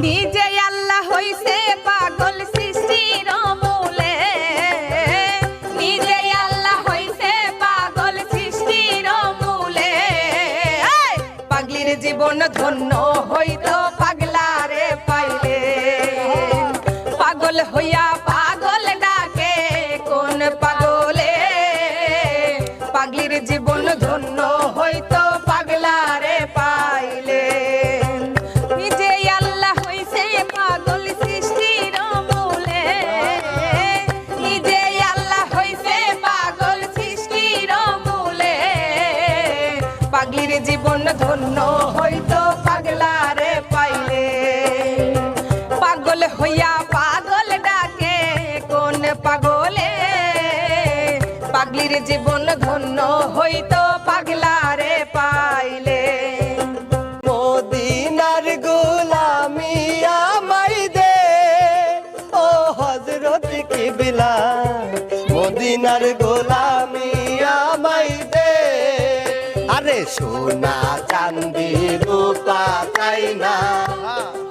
নিজে আল্লাহ হইছে পাগল সৃষ্টির মূলে, নিজে আল্লাহ হইছে পাগল সৃষ্টির মূলে। পাগলির জীবন ধন্য হইতো পাগলারে পাইলে, পাগল হইয়া পাগল ডাকে কোন পাগলে, পাগলির জীবন ধন্য হইতো পাগলারে পাইলে। নিজে আল্লাহ হইছে পাগল সৃষ্টির মূলে, নিজে আল্লাহ হইছে পাগল সৃষ্টির মূলে, পাগলির জীবন ধন্য হইতো পাগলারে পাইলে। পাগল হইয়া পাগল ডাকে কোন পাগলে, পাগলির জীবন ধন্য হইতো পাগলারে পাইলে। মদিনার গোলামি আমায় দে ও হযরত কিবলা, মদিনার গোলামি আমায় দে। আরে সোনা চাঁদি রূপা চাই না,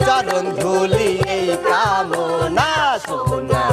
চরণ ধুলি এই কামনা। সোনা